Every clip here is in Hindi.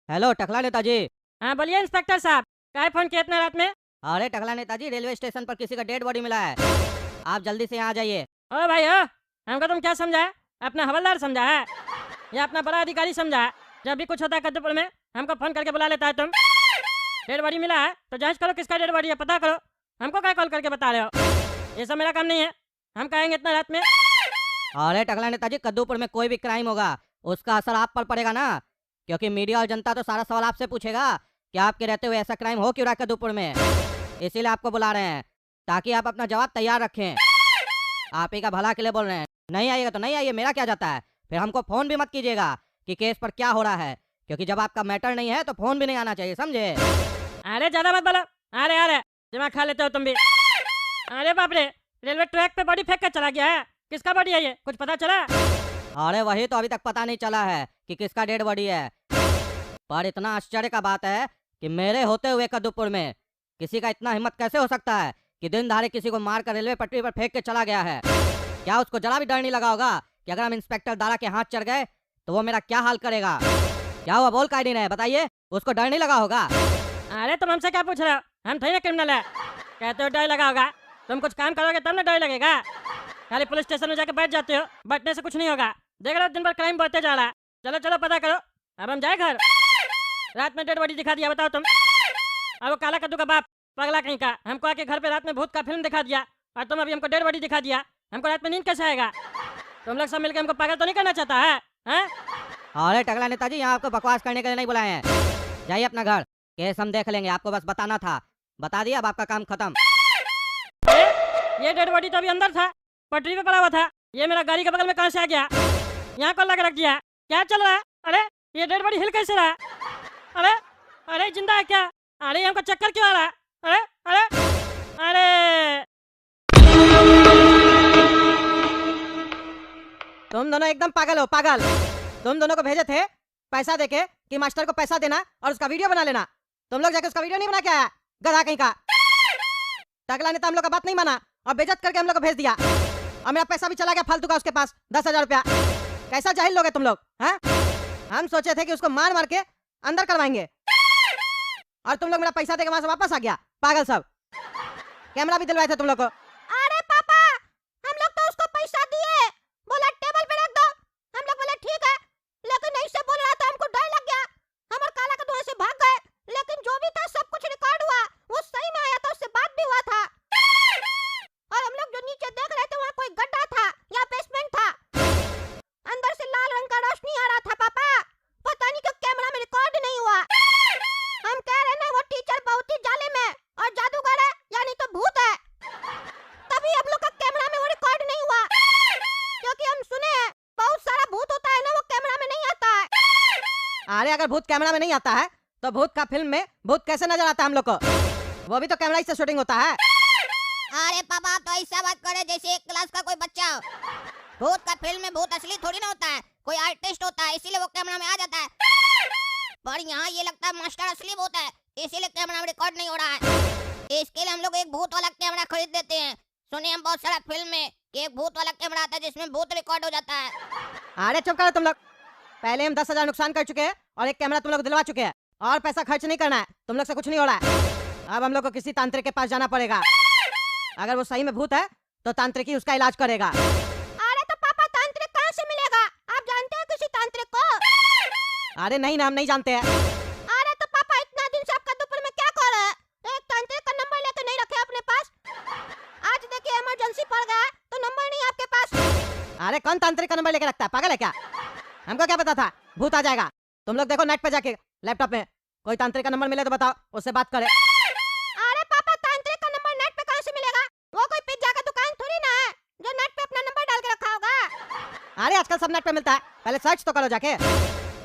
हेलो टकला नेताजी। हाँ बोलिए इंस्पेक्टर साहब, काहे फोन किया इतना रात में? अरे टकला नेताजी, रेलवे स्टेशन पर किसी का डेड बॉडी मिला है, आप जल्दी से यहाँ आ जाइए। ओ भाई ओ, हमको तुम क्या समझा है? अपना हवलदार समझा है या अपना बड़ा अधिकारी समझा है? जब भी कुछ होता है कद्दूपुर में हमको फोन करके बुला लेता है तुम। डेड बॉडी मिला है तो जांच करो किसका डेड बॉडी है, पता करो। हमको क्या कॉल करके बता रहे हो? ये सब मेरा काम नहीं है, हम कहेंगे इतना रात में। अरे टकला नेताजी, कद्दूपुर में कोई भी क्राइम होगा उसका असर आप पर पड़ेगा ना, क्योंकि मीडिया और जनता तो सारा सवाल आपसे पूछेगा कि आपके रहते हुए ऐसा क्राइम हो क्यों रहा है कद्दूपुर में। इसीलिए आपको बुला रहे हैं ताकि आप अपना जवाब तैयार रखें। आप ही का भला के लिए बोल रहे हैं, नहीं आइएगा तो नहीं आइए, मेरा क्या जाता है। फिर हमको फोन भी मत कीजिएगा कि केस पर क्या हो रहा है, क्योंकि जब आपका मैटर नहीं है तो फोन भी नहीं आना चाहिए, समझे। अरे ज्यादा मत बोलो, अरे दिमाग खा लेते हो तुम भी। अरे बाप रे, रेलवे ट्रैक पे बॉडी फेंक कर चला गया है। किसका बॉडी है ये, कुछ पता चला? अरे वही तो अभी तक पता नहीं चला है कि किसका डेड बॉडी है, पर इतना आश्चर्य का बात है कि मेरे होते हुए कद्दूपुर में किसी का इतना हिम्मत कैसे हो सकता है कि दिन दहाड़े किसी को मारकर रेलवे पटरी पर फेंक के चला गया है। क्या उसको जरा भी डर नहीं लगा होगा कि अगर हम इंस्पेक्टर दारा के हाथ चढ़ गए तो वो मेरा क्या हाल करेगा? क्या हुआ, बोल काहे नहीं रहे, बताइए। उसको डर नहीं लगा होगा? अरे तुम हमसे क्या पूछ रहे हो? हम थोड़ी ना क्रिमिनल है, कहते हो डर लगा होगा। तुम कुछ काम करोगे तब ना डर लगेगा। खाली पुलिस स्टेशन में जाके बैठ जाते हो, बैठने से कुछ नहीं होगा। देख रहे हो दिन भर क्राइम बढ़ते जा रहा है। चलो चलो पता करो, अब हम जाए घर। रात में डेड बॉडी दिखा दिया, बताओ तुम। अब वो काला कद्दू का बाप पगला कहीं का हमको आके घर पे रात में भूत का फिल्म दिखा दिया, और तुम अभी हमको डेड बॉडी दिखा दिया। हमको रात में नींद कैसे आएगा? तुम लोग सब मिलकर हमको पागल तो नहीं करना चाहता है, हैं? अरे टकला नेताजी, यहाँ आपको बकवास करने के लिए नहीं बुलाए हैं, जाइए अपना घर, केस हम देख लेंगे। आपको बस बताना था, बता दिया, अब आपका काम खत्म। ये डेड बॉडी तो अभी अंदर था, पटरी पे पड़ा हुआ था। ये मेरा गाड़ी के बगल में कहाँ से आ गया? यहाँ कौन लगा रख दिया? क्या चल रहा है? अरे ये डेड बॉडी हिल कैसे रहा है? अरे अरे जिंदा है क्या? अरे हमको चक्कर क्यों आ रहा है? अरे अरे अरे तुम दोनों एकदम पागल हो, पागल। तुम दोनों को भेजे थे पैसा देके कि मास्टर को पैसा देना और उसका वीडियो बना लेना। तुम लोग जाके उसका वीडियो नहीं बना के आया, गधा कहीं का। टकला ने तो हम लोग का बात नहीं माना और बेइज्जत करके हम लोग को भेज दिया, और मेरा पैसा भी चला गया फालतू का उसके पास, 10,000 रुपया। कैसा जाहिल लोग है तुम लोग, हैं? हम सोचे थे कि उसको मार मार के अंदर करवाएंगे, और तुम लोग मेरा पैसा देके वहां से वापस आ गया, पागल सब। कैमरा भी दिलवाए थे तुम लोग को। अरे पापा, हम लोग तो उसको पैसा दिए, बोला टेबल पे रख दो। हम लोग बोले ठीक है, लेकिन ऐसे बोल रहा था, हमको डर लग गया। हम और काला कद्दू से भाग गए, लेकिन जो भी था सब कुछ रिकॉर्ड हुआ, वो सही में आया था, उससे बात भी हुआ था। और हम लोग जो नीचे देख रहे थे वहाँ कोई गड्ढा था या बेसमेंट था, अंदर से लाल रंग का रोशनी आ रहा था। पापा पता नहीं क्यों कैमरा में रिकॉर्ड नहीं हुआ। हम कह रहे ना वो टीचर बहुत ही जालिम है और जादूगर है, यानी तो भूत है, तभी हम लोग का कैमरा में वो रिकॉर्ड नहीं हुआ। क्योंकि हम सुने हैं बहुत सारा भूत होता है ना, वो कैमरा में नहीं आता है। अरे अगर भूत कैमरा में नहीं आता है तो भूत का फिल्म में भूत कैसे नजर आता है हम लोग को? वो भी तो कैमरा से शूटिंग होता है। अरे पापा आप तो ऐसा बात करे जैसे एक क्लास का कोई बच्चा हो। भूत का फिल्म में भूत असली थोड़ी ना होता है, कोई आर्टिस्ट होता है, इसीलिए वो कैमरा में आ जाता है। पर यहाँ ये लगता है मास्टर असली भूत है, इसीलिए कैमरा में रिकॉर्ड नहीं हो रहा है। इसके लिए हम लोग एक भूत वाला कैमरा खरीद देते हैं। सुनिए हम बहुत सारा फिल्म में कि एक भूत वाला कैमरा आता है जिसमें भूत रिकॉर्ड हो जाता है। अरे चुप करो तुम लोग, पहले हम 10,000 नुकसान कर चुके हैं और एक कैमरा तुम लोग दिलवा चुके हैं, और पैसा खर्च नहीं करना है, तुम लोग से कुछ नहीं हो रहा है। अब हम लोग को किसी तांत्रिक के पास जाना पड़ेगा, अगर वो सही में भूत है तो तांत्रिक ही उसका इलाज करेगा। अरे तो पापा तांत्रिक कहाँ से मिलेगा? आप जानते हैं किसी तांत्रिक को? अरे नहीं ना, हम नहीं जानते हैं। अरे तो पापा इतना दिन से आप कद्दूपुर में क्या कर रहे हैं? एक तांत्रिक का नंबर लेके नहीं रखे अपने पास? आज देखिए इमरजेंसी पड़ गया है तो नंबर नहीं आपके पास। अरे कौन तांत्रिक का नंबर लेके रखता है, पागल है क्या? हमको क्या पता था भूत आ जाएगा? तुम लोग देखो नेट पे जाके, लैपटॉप में कोई तांत्रिक का नंबर मिले तो बताओ, उससे बात करे। अरे पापा तांत्रिक का नंबर नेट पे कहाँ से मिलेगा? वो कोई पिज्जा का दुकान थोड़ी ना है जो नेट पे अपना नंबर डाल के रखा होगा। अरे आजकल सब नेट पे मिलता है, पहले सर्च तो करो जाके,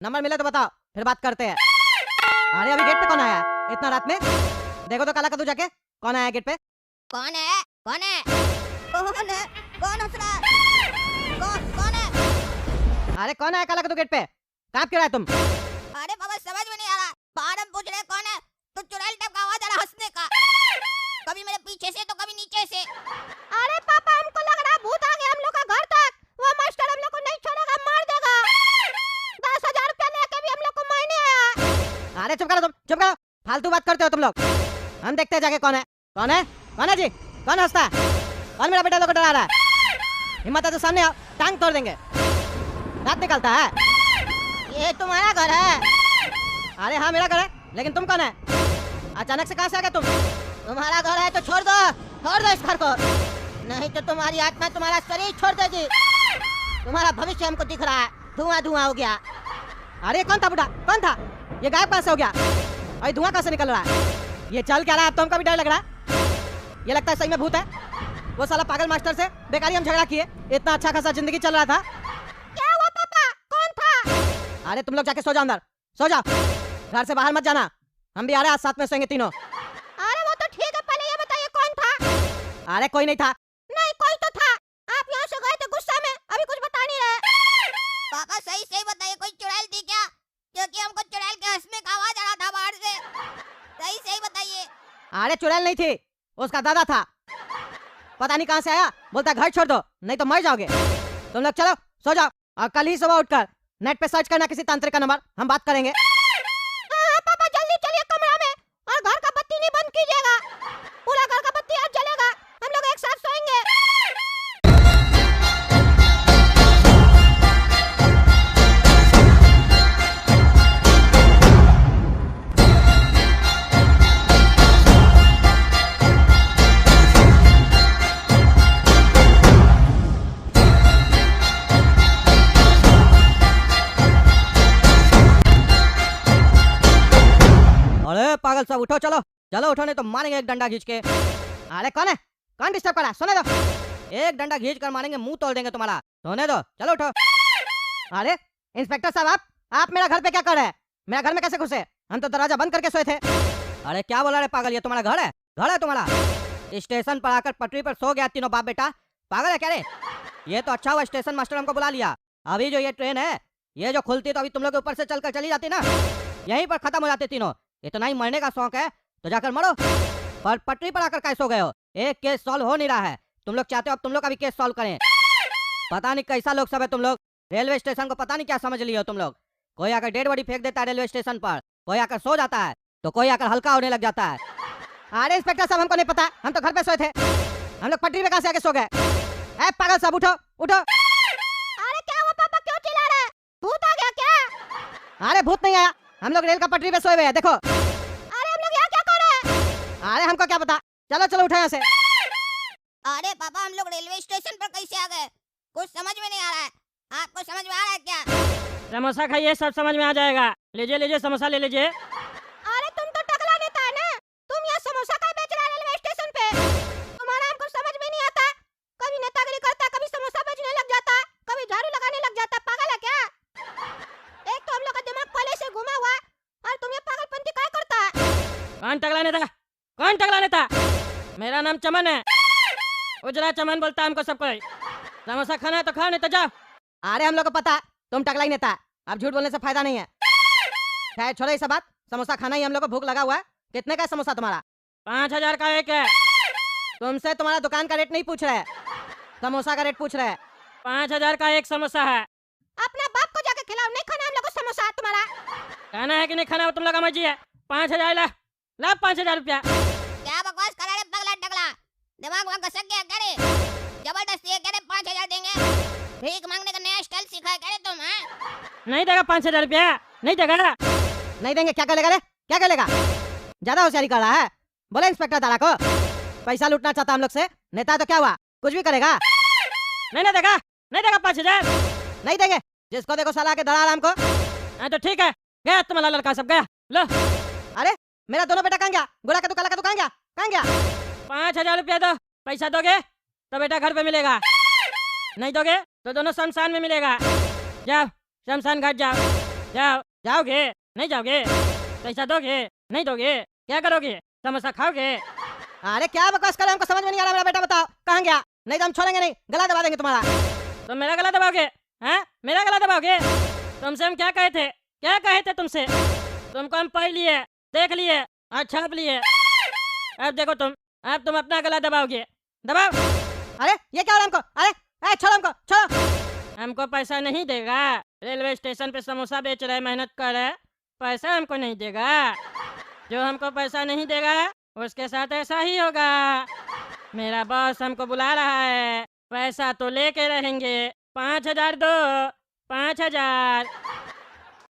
नंबर मिले तो बताओ, फिर बात करते हैं। अरे अभी गेट पे कौन आया है इतना रात में? देखो तो काला कद्दू जाके, कौन आया गेट पे? कौन है? कौन है? कौन है? कौन हंस रहा है? कौन है? अरे कौन आया काला कद्दू गेट पे? कांप क्यों रहा है तुम? अरे बाबा समझ में नहीं आ रहा, बाहर हम पूछ रहे कौन है तो चुड़ैल टाइप का आवाज आ रहा हंसने का, कभी मेरे पीछे से तो कभी नीचे से। अरे पापा हमको लग रहा भूत आ गया हम लोग का घर तक, वो मास्टर हम लोग को नहीं छोड़ेगा, मार देगा। 10,000 रुपया लेके भी हम लोग को मारने आया। अरे चुप करो तुम, चुप करो। फालतू बात करते हो तुम लोग। हम देखते हैं जाके कौन है। कौन है? कौन है जी? कौन हंसता है? कौन मेरा बेटा लोग को डरा रहा है? हिम्मत है तो सामने आओ, टांग तोड़ देंगे। दांत निकलता है। ये तुम्हारा घर है? अरे हाँ मेरा घर है, लेकिन तुम कौन है? अचानक से कहाँ से आ गए तुम? तुम्हारा घर है तो छोड़ दो इस घर को, नहीं तो तुम्हारी आत्मा तुम्हारा शरीर छोड़ देगी। तुम्हारा भविष्य हमको दिख रहा है, धुआं धुआं हो गया। अरे कौन था बुढ़ा? कौन था? ये गायब कहाँ से हो गया? अरे धुआं कहाँ से निकल रहा है? ये चल क्या रहा है? अब तो हमको भी डर लग रहा है। ये लगता है सही में भूत है। वो साला पागल मास्टर से बेकारी हम झगड़ा किए, इतना अच्छा खासा जिंदगी चल रहा था। क्या हुआ पापा? कौन था? अरे तुम लोग जाके सो जाओ, अंदर सो जाओ, घर से बाहर मत जाना। हम भी आ रहे हैं, आज साथ में सोएंगे तीनों। अरे वो तो ठीक है, पहले ये बताइए कौन था? अरे कोई नहीं था। नहीं कोई तो था, आप यहाँ से गए थे गुस्सा में, अभी कुछ बता नहीं रहे। पापा सही सही बताइए, कोई चुड़ैल थी क्या? क्योंकि हमको चुड़ैल के हंसने का आवाज आ रहा था बाहर से। सही सही बताइए। अरे चुड़ैल नहीं थी, उसका दादा था। पता नहीं कहाँ से आया, बोलता घर छोड़ दो नहीं तो मर जाओगे। तुम लोग चलो सो जाओ, और कल ही सुबह उठकर नेट पे सर्च करना किसी तांत्रिक का नंबर, हम बात करेंगे। हाँ पापा जल्दी चलिए कमरा में, और घर का बत्ती नहीं बंद कीजिएगा। पूरा घर का बत्ती आज जलेगा, हम लोग एक साथ सोएंगे। अरे पागल सब उठो, चलो चलो उठो, नहीं तो मारेंगे एक डंडा खींच के। अरे कौन है? कौन डिस्टर्ब कर रहा है? सोने दो, एक डंडा खींच कर मारेंगे, मुंह तोड़ देंगे तुम्हारा। सोने दो, चलो उठो। अरे इंस्पेक्टर साहब, आप मेरा घर पे क्या कर रहे हैं? मेरा घर में कैसे घुसे? हम तो दरवाजा बंद करके सोए थे। अरे क्या बोला रे पागल, ये तुम्हारा घर है? घर है तुम्हारा? स्टेशन पर आकर पटरी पर सो गया तीनों बाप बेटा, पागल है क्या रे? ये तो अच्छा हुआ स्टेशन मास्टर हमको बुला लिया। अभी जो ये ट्रेन है, ये जो खुलती तो अभी तुम लोग ऊपर से चलकर चली जाती ना, यहीं पर खत्म हो जाते तीनों। इतना ही मरने का शौक है तो जाकर मरो, पर पटरी पर आकर कैसे हो गए हो? एक केस सॉल्व हो नहीं रहा है, तुम लोग चाहते हो अब तुम लोग का भी केस सॉल्व करें। पता नहीं कैसा लोग सब है तुम लोग, रेलवे स्टेशन को पता नहीं क्या समझ लिए हो तुम लोग। कोई आकर डेड बॉडी फेंक देता है रेलवे स्टेशन पर, कोई आकर सो जाता है, तो कोई आकर हल्का होने लग जाता है। अरे इंस्पेक्टर साहब हमको नहीं पता, हम तो घर पे सोए थे। हम लोग पटरी पे कहाँ से आके सो गए? ए पागल साहब उठो उठो। अरे क्या हुआ पापा, क्यों चिल्ला रहे हैं? भूत आ गया क्या? अरे भूत नहीं आया, हम लोग रेल का पटरी पे सोए हुए हैं, देखो। अरे हम लोग यहाँ क्या कर रहे हैं? अरे हमको क्या पता, चलो चलो उठो यहाँ से। अरे पापा हम लोग रेलवे स्टेशन पर कैसे आ गए? कुछ समझ में नहीं आ रहा है, आपको समझ में आ रहा है क्या? समोसा खाइए, सब समझ में आ जाएगा। लीजिए लीजिए समोसा ले लीजिए। अरे तुम तो टकला नेता है ना, तुम यहाँ समोसा का बेच रहा है रेलवे स्टेशन पे? तुम्हारा हमको समझ में नहीं आता, कभी नेतागिरी करता है, कभी समोसा बेचने लग जाता है, कभी झाड़ू लगाने लग जाता है, पागल है क्या? एक तो हम लोग का दिमाग पहले से घुमा हुआ है, और तुम ये पागलपंती क्या करता है? कौन टकला नेता? कौन टकला नेता? मेरा नाम चमन है, उजरा चमन बोलता है हमको सब कोई। समोसा खाना है तो खाओ, नहीं तो जाओ। अरे हम लोग को पता है तुम टकला ही नेता है, अब झूठ बोलने से फायदा नहीं है। खैर छोड़ो ये सब बात, समोसा खाना ही हम लोग को भूख लगा हुआ है। कितने का है समोसा तुम्हारा? 5000 का एक है। तुमसे तुम्हारा दुकान का रेट नहीं पूछ रहे, समोसा का रेट पूछ रहे। 5000 का एक समोसा है। अपना बाप को जाके खिलाओ, नहीं खाना हम लोग को समोसा तुम्हारा। खाना है कि नहीं खाना वो तुम लोग का मर्जी है। 5000 ला, ला 5000 रुपया। क्या बकवास कर रहा है पगला टकला, दिमाग वहाँ घसक गया क्या रे? जबरदस्ती है क्या रे? 5000 देंगे? भीख मांगने का नया स्टाइल सीखा है क्या रे तुम? हैं नहीं देगा 5000 रुपया, नहीं देगा। नहीं देंगे क्या करेगा रे? क्या करेगा? ज्यादा होशियारी कर रहा है। बोले इंस्पेक्टर दादा को पैसा लूटना चाहता हम लोग से, नेता तो क्या हुआ, कुछ भी करेगा। नहीं ना देगा, नहीं देगा 5000। नहीं देंगे, जिसको देखो साला के डरा रहा हमको। हाँ तो ठीक है, गया तुम्हारा लड़का सब गया। लो अरे मेरा दोनों बेटा कहाँ गया? गोरा का तू काला का तू कहाँ गया? कहाँ गया? 5000 रुपया दो, पैसा दोगे तो बेटा घर पे मिलेगा, नहीं दोगे तो दोनों शमशान में मिलेगा। जाओ शमशान घाट जाओ, जाओ। जाओगे नहीं जाओगे? पैसा दोगे नहीं दोगे? क्या करोगे? समोसा खाओगे? अरे क्या बकवास कर रहे हो, हमको समझ में नहीं आ रहा। मेरा बेटा बताओ कहाँ गया? नहीं तो हम छोड़ेंगे नहीं, गला दबा देंगे तुम्हारा। तुम मेरा गला दबाओगे? हैं मेरा गला दबाओगे? तुमसे हम क्या कहे थे, क्या कहे थे तुमसे? तुमको हम पढ़ लिए, देख लिए और छाप लिए। अब देखो तुम, अब तुम अपना गला दबाओगे, दबाओ। अरे ये क्या हो रहा है हमको? अरे छोड़ो हमको, छोड़ो। हमको पैसा नहीं देगा? रेलवे स्टेशन पे समोसा बेच रहे, मेहनत कर रहे, पैसा हमको नहीं देगा। जो हमको पैसा नहीं देगा उसके साथ ऐसा ही होगा। मेरा बॉस हमको बुला रहा है, पैसा तो लेके रहेंगे। 5,000 दो, 5,000।